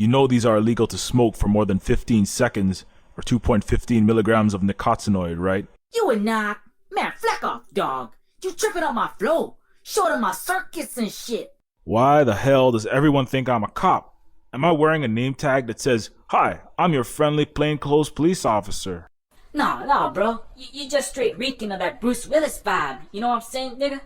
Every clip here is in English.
You know these are illegal to smoke for more than 15 seconds or 2.15 milligrams of nicotinoid, right? You would not. Man, flack off, dog. You tripping on my flow. Showed him my circuits and shit. Why the hell does everyone think I'm a cop? Am I wearing a name tag that says, "Hi, I'm your friendly plainclothes police officer"? Nah, bro. You just straight reeking of that Bruce Willis vibe. You know what I'm saying, nigga?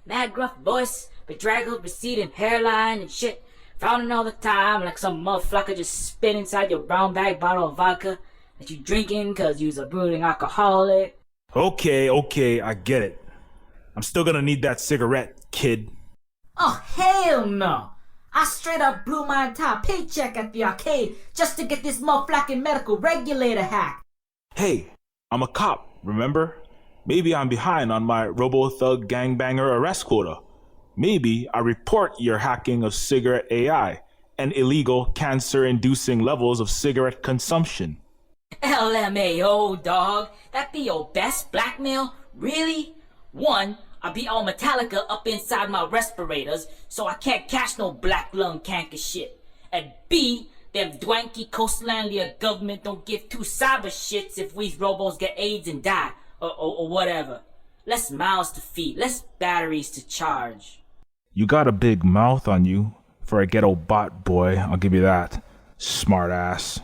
Mad gruff voice, bedraggled, receding hairline and shit. Frowning all the time like some motherfucker just spit inside your brown bag bottle of vodka that you drinking cause you's a brooding alcoholic. Okay, I get it. I'm still gonna need that cigarette, kid. Oh, hell no. I straight up blew my entire paycheck at the arcade just to get this motherfucking medical regulator hack. Hey, I'm a cop, remember? Maybe I'm behind on my robo-thug gangbanger arrest quota. Maybe I report your hacking of cigarette AI and illegal cancer-inducing levels of cigarette consumption. LMAO, dog. That be your best blackmail? Really? One, I be all Metallica up inside my respirators, so I can't catch no black lung canker shit. And B, them dwanky coastlandia government don't give two cyber shits if we robos get AIDS and die, or whatever. Less mouths to feed, less batteries to charge. You got a big mouth on you for a ghetto bot boy, I'll give you that, smart ass.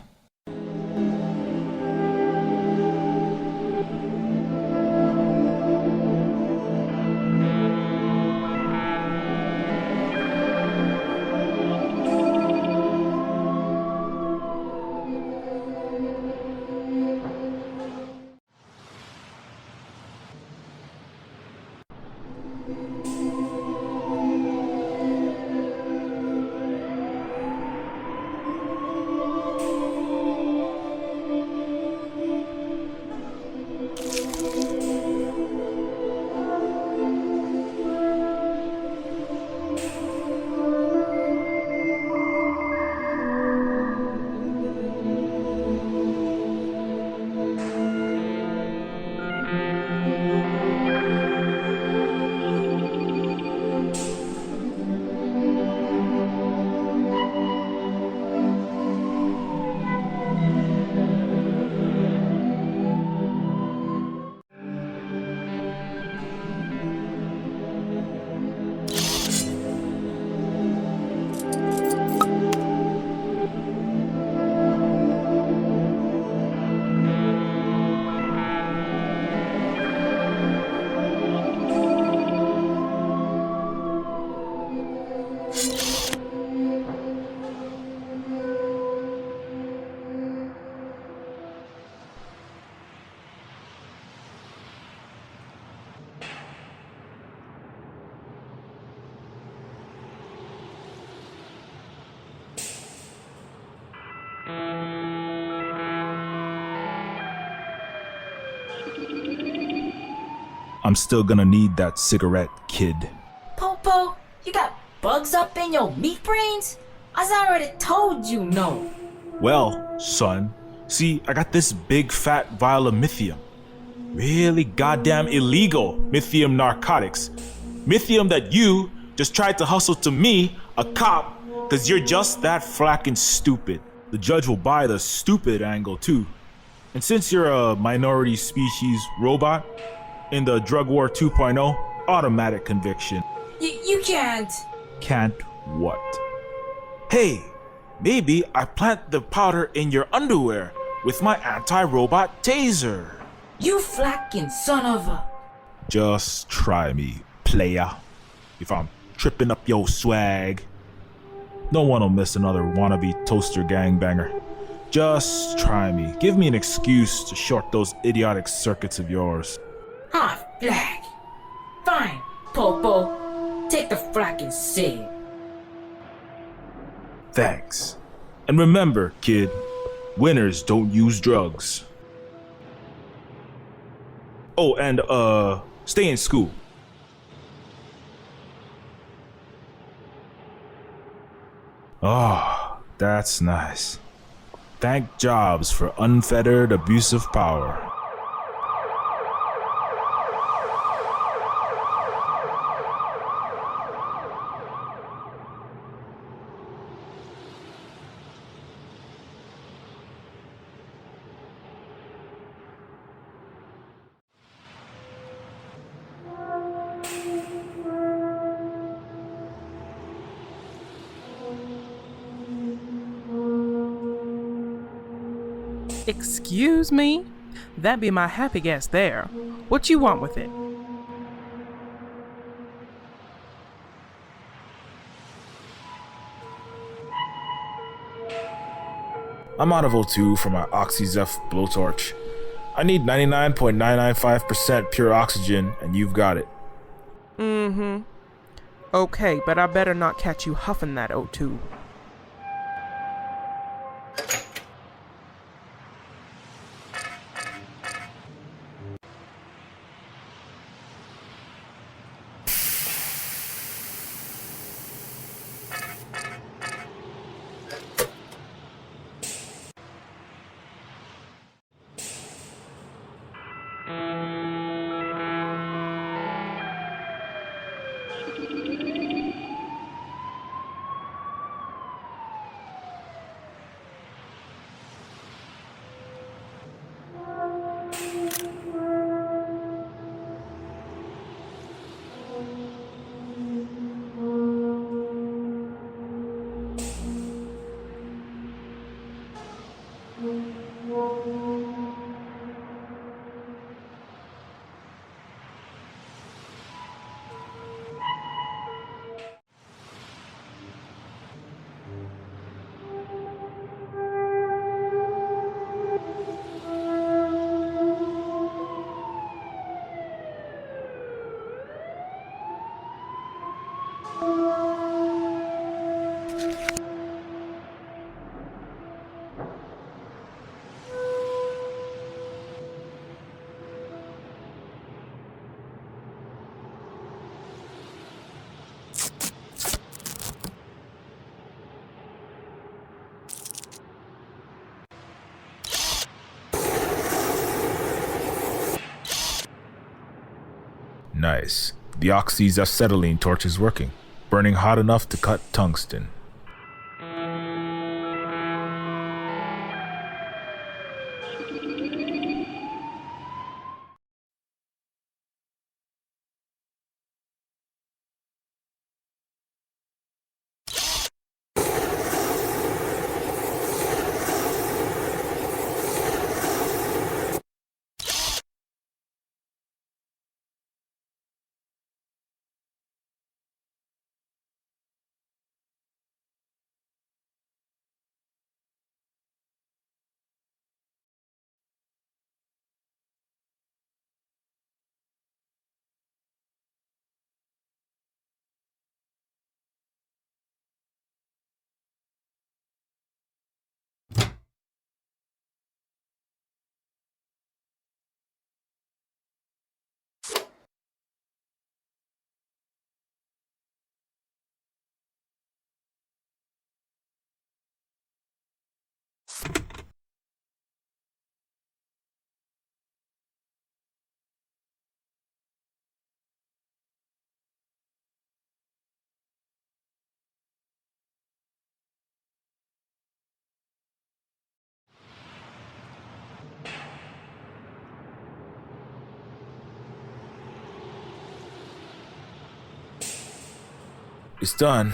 I'm still gonna need that cigarette, kid. Popo, you got bugs up in your meat brains? I already told you no. Well, son, see, I got this big fat vial of mithium. Really goddamn illegal mithium narcotics. Mithium that you just tried to hustle to me, a cop, cause you're just that flacking stupid. The judge will buy the stupid angle too. And since you're a minority species robot, in the Drug War 2.0, automatic conviction. You can't. Can't what? Hey, maybe I plant the powder in your underwear with my anti-robot taser. You flacking son of a... Just try me, playa. If I'm tripping up your swag. No one will miss another wannabe toaster gangbanger. Just try me. Give me an excuse to short those idiotic circuits of yours. Half black. Fine, Popo. Take the fracking cig. Thanks. And remember, kid, winners don't use drugs. Oh, and stay in school. Oh, that's nice. Thank Jobs for unfettered abuse of power. Excuse me? That be my happy guess there. What you want with it? I'm out of O2 for my OxyZeph blowtorch. I need 99.995% pure oxygen, and you've got it. Mm-hmm. Okay, but I better not catch you huffing that O2. Nice. The oxyacetylene torch is working, burning hot enough to cut tungsten. It's done.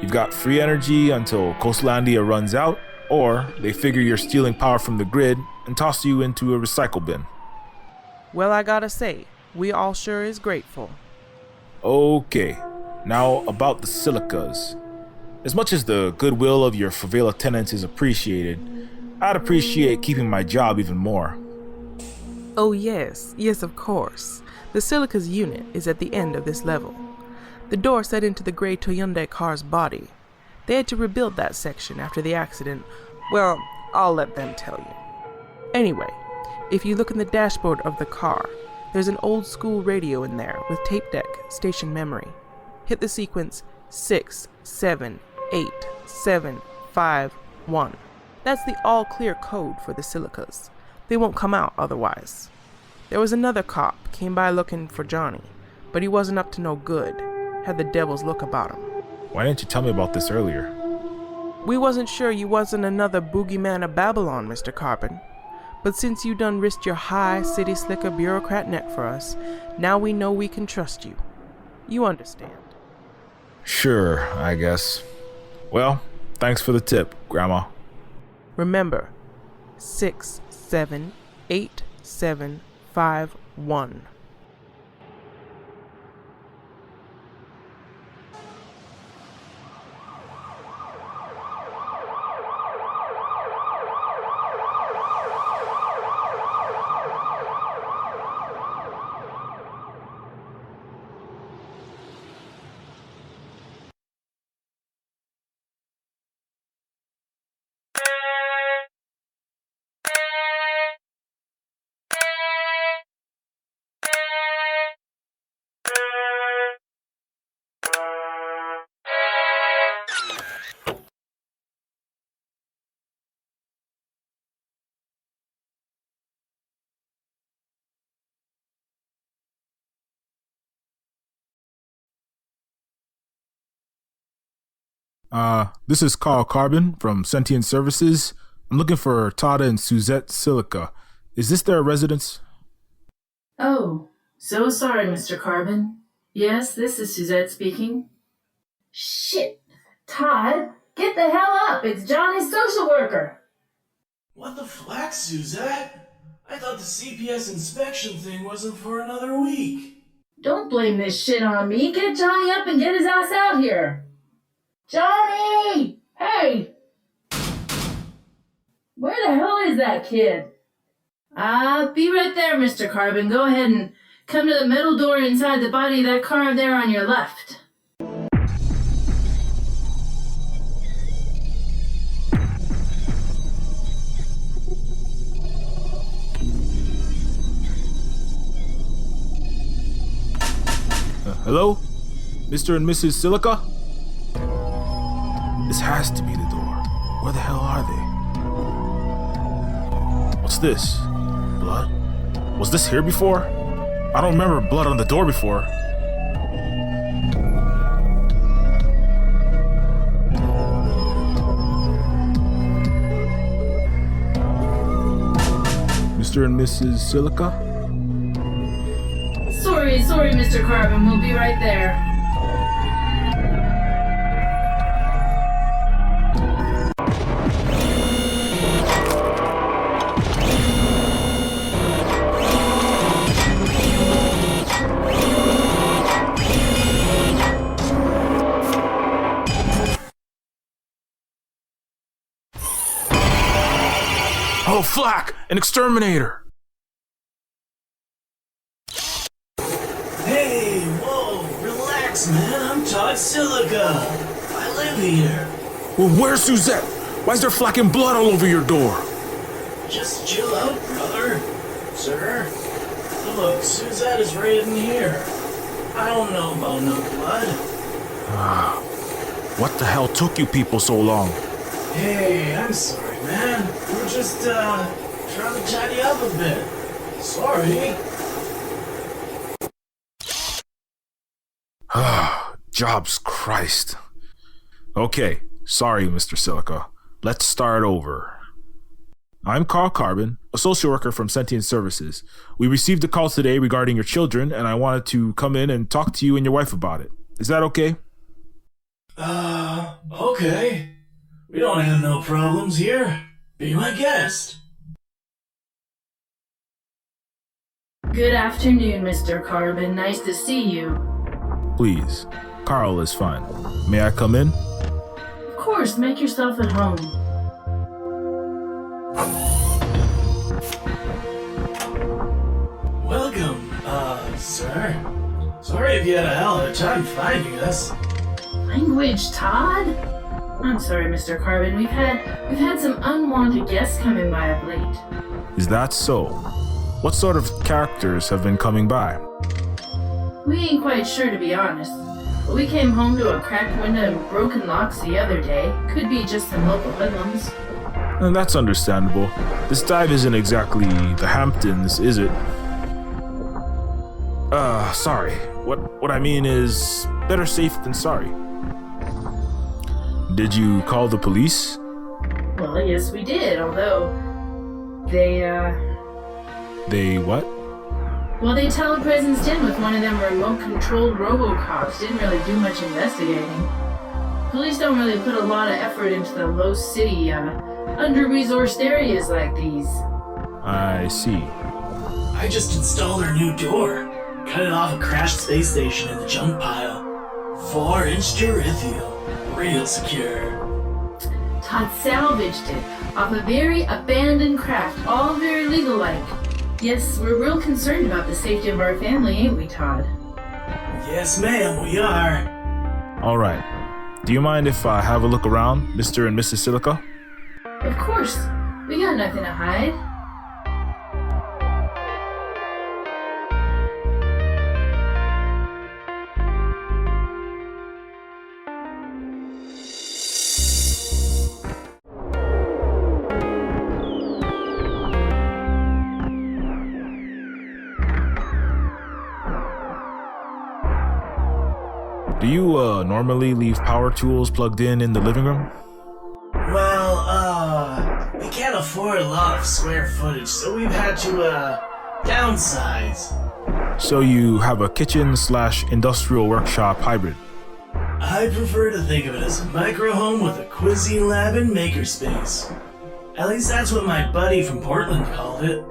You've got free energy until Coastlandia runs out, or they figure you're stealing power from the grid and toss you into a recycle bin. Well, I gotta say, we all sure is grateful. Okay, now about the silicas. As much as the goodwill of your favela tenants is appreciated, I'd appreciate keeping my job even more. Oh yes, yes of course. The Silica's unit is at the end of this level. The door set into the gray Toyunde car's body. They had to rebuild that section after the accident. Well, I'll let them tell you. Anyway, if you look in the dashboard of the car, there's an old school radio in there with tape deck, station memory. Hit the sequence 6, 7, 8, 7, 5, 1. That's the all clear code for the Silicas. They won't come out otherwise. There was another cop, came by looking for Johnny, but he wasn't up to no good. Had the devil's look about him. Why didn't you tell me about this earlier? We wasn't sure you wasn't another boogeyman of Babylon, Mr. Carbon. But since you done risked your high city slicker bureaucrat neck for us, now we know we can trust you. You understand. Sure, I guess. Well, thanks for the tip, Grandma. Remember, 678751. This is Carl Carbon from Sentient Services. I'm looking for Tada and Suzette Silica. Is this their residence? Oh, so sorry, Mr. Carbon. Yes, this is Suzette speaking. Shit! Todd, get the hell up! It's Johnny's social worker! What the flack, Suzette? I thought the CPS inspection thing wasn't for another week. Don't blame this shit on me. Get Johnny up and get his ass out here! Johnny! Hey! Where the hell is that kid? Be right there, Mr. Carbon. Go ahead and come to the metal door inside the body of that car there on your left. Hello? Mr. and Mrs. Silica? This has to be the door. Where the hell are they? What's this? Blood? Was this here before? I don't remember blood on the door before. Mr. and Mrs. Silica? Sorry, Mr. Carbon. We'll be right there. Oh, Flack! An exterminator! Hey, whoa, relax, man. I'm Todd Silica. I live here. Well, where's Suzette? Why is there Flack and blood all over your door? Just chill out, brother. Sir. Look, Suzette is right in here. I don't know about no blood. What the hell took you people so long? Hey, I'm sorry, man. We're just, trying to chat you up a bit. Sorry. Jobs Christ. Okay, sorry, Mr. Silica. Let's start over. I'm Carl Carbon, a social worker from Sentient Services. We received a call today regarding your children, and I wanted to come in and talk to you and your wife about it. Is that okay? Okay. We don't have no problems here. Be my guest. Good afternoon, Mr. Carbon. Nice to see you. Please. Carl is fine. May I come in? Of course, make yourself at home. Welcome, sir. Sorry if you had a hell of a time finding us. Language, Todd? I'm sorry, Mr. Carbon. We've had some unwanted guests coming by of late. Is that so? What sort of characters have been coming by? We ain't quite sure, to be honest. But we came home to a cracked window and broken locks the other day. Could be just some local hoodlums. And that's understandable. This dive isn't exactly the Hamptons, is it? Sorry. What I mean is, better safe than sorry. Did you call the police? Well, yes, we did, although they what? Well, they telepresence in with one of them remote-controlled robocops. Didn't really do much investigating. Police don't really put a lot of effort into the low city under-resourced areas like these. I see. I just installed our new door. Cut it off a crashed space station in the junk pile. 4-inch Gerithium. Real secure. Todd salvaged it off a very abandoned craft, all very legal-like. Yes, we're real concerned about the safety of our family, ain't we, Todd? Yes, ma'am, we are. Alright. Do you mind if I have a look around, Mr. and Mrs. Silica? Of course. We got nothing to hide. Do you normally leave power tools plugged in the living room? Well, we can't afford a lot of square footage, so we've had to, downsize. So you have a kitchen/industrial workshop hybrid? I prefer to think of it as a micro home with a cuisine lab and makerspace. At least that's what my buddy from Portland called it.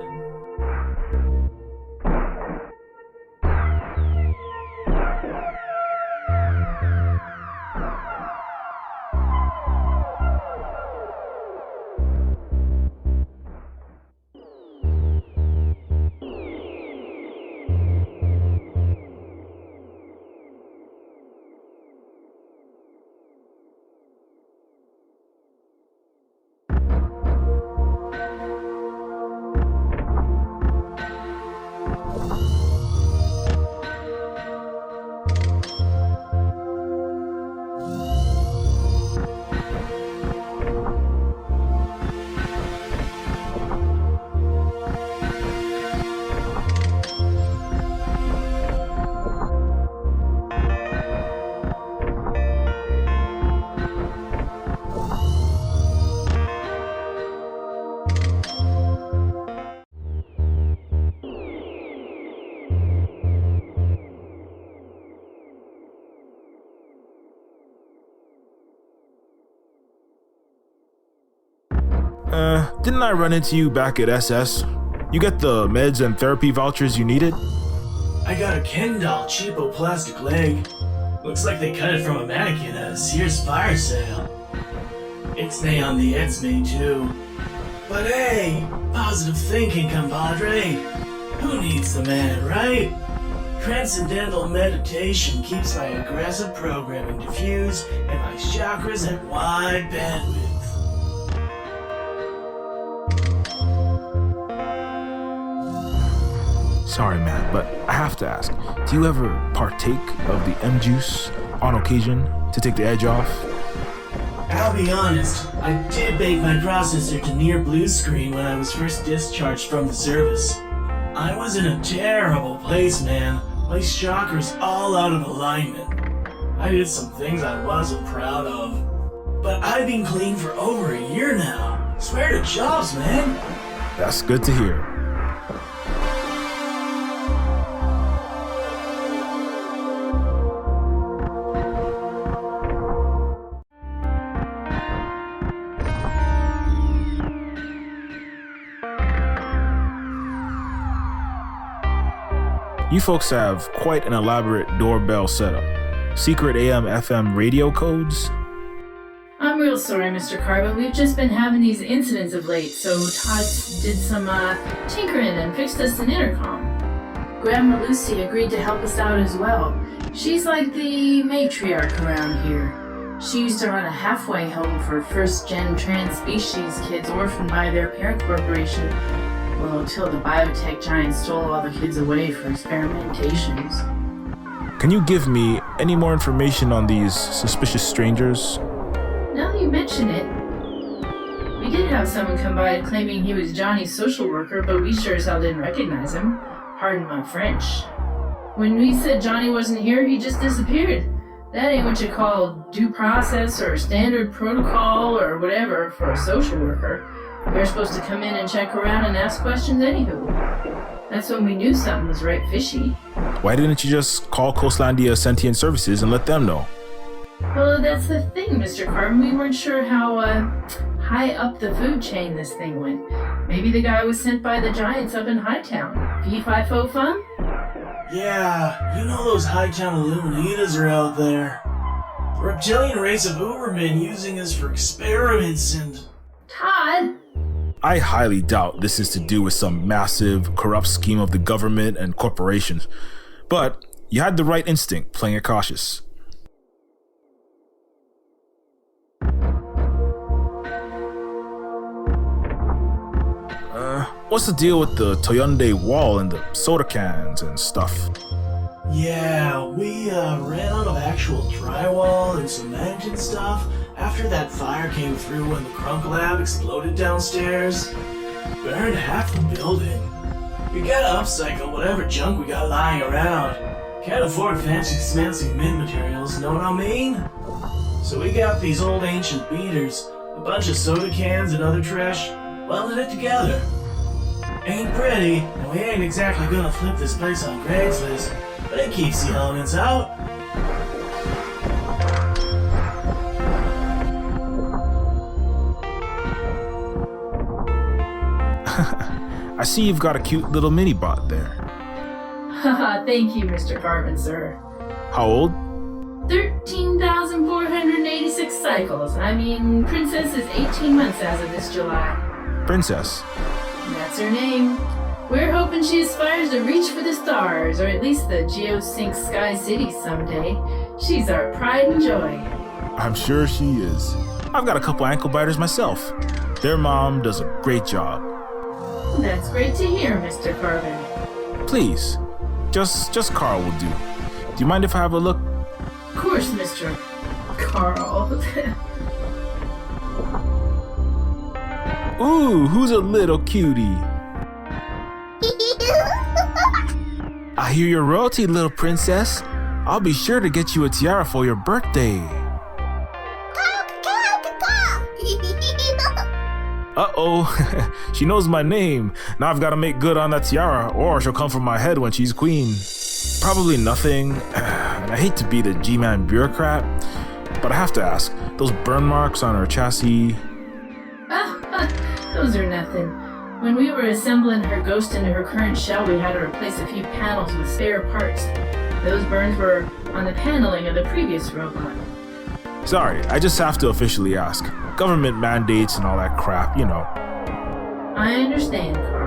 Didn't I run into you back at SS? You get the meds and therapy vouchers you needed? I got a Ken doll cheapo plastic leg. Looks like they cut it from a mannequin at a Sears fire sale. Ixnay on the Edzme too. But hey, positive thinking, compadre. Who needs the man, right? Transcendental meditation keeps my aggressive programming diffused and my chakras at wide bandwidth. Sorry, man, but I have to ask, do you ever partake of the M-juice on occasion to take the edge off? I'll be honest, I did bake my processor to near blue screen when I was first discharged from the service. I was in a terrible place, man. My chakras all out of alignment. I did some things I wasn't proud of. But I've been clean for over a year now. Swear to jobs, man. That's good to hear. You folks have quite an elaborate doorbell setup. Secret AM/FM radio codes? I'm real sorry, Mr. Carbon. We've just been having these incidents of late, so Todd did some tinkering and fixed us an intercom. Grandma Lucy agreed to help us out as well. She's like the matriarch around here. She used to run a halfway home for first-gen trans-species kids orphaned by their parent corporation. Well, till the biotech giant stole all the kids away for experimentations. Can you give me any more information on these suspicious strangers? Now that you mention it, we did have someone come by claiming he was Johnny's social worker, but we sure as hell didn't recognize him. Pardon my French. When we said Johnny wasn't here, he just disappeared. That ain't what you call due process or standard protocol or whatever for a social worker. They're supposed to come in and check around and ask questions anywho. That's when we knew something was right fishy. Why didn't you just call Coastlandia Sentient Services and let them know? Well, that's the thing, Mr. Carbon. We weren't sure how high up the food chain this thing went. Maybe the guy was sent by the giants up in Hightown. Fee-fi-fo fum? Yeah, you know those Hightown Illuminitas are out there. The reptilian race of Ubermen using us for experiments and... Todd? I highly doubt this is to do with some massive, corrupt scheme of the government and corporations. But you had the right instinct, playing it cautious. What's the deal with the Toyonde wall and the soda cans and stuff? Yeah, we ran out of actual drywall and cement and stuff after that fire came through when the Crunk Lab exploded downstairs. Burned half the building. We gotta upcycle whatever junk we got lying around. Can't afford fancy mint materials, know what I mean? So we got these old ancient beaters, a bunch of soda cans and other trash, welded it together. Ain't pretty, and we ain't exactly gonna flip this place on Craigslist, but it keeps the elements out. I see you've got a cute little mini bot there. Haha, thank you, Mr. Carbon, sir. How old? 13,486 cycles. I mean, Princess is 18 months as of this July. Princess. That's her name. We're hoping she aspires to reach for the stars, or at least the Geosync Sky City someday. She's our pride and joy. I'm sure she is. I've got a couple ankle biters myself. Their mom does a great job. That's great to hear, Mr. Carbon. Please, just Carl will do. Do you mind if I have a look? Of course, Mr. Carl. Ooh, who's a little cutie? I hear you're royalty, little princess. I'll be sure to get you a tiara for your birthday. Uh-oh, she knows my name. Now I've got to make good on that tiara, or she'll come for my head when she's queen. Probably nothing, and I hate to be the G-Man bureaucrat, but I have to ask, those burn marks on her chassis... Those are nothing. When we were assembling her ghost into her current shell, we had to replace a few panels with spare parts. Those burns were on the paneling of the previous robot. Sorry, I just have to officially ask. Government mandates and all that crap, you know. I understand, Carl.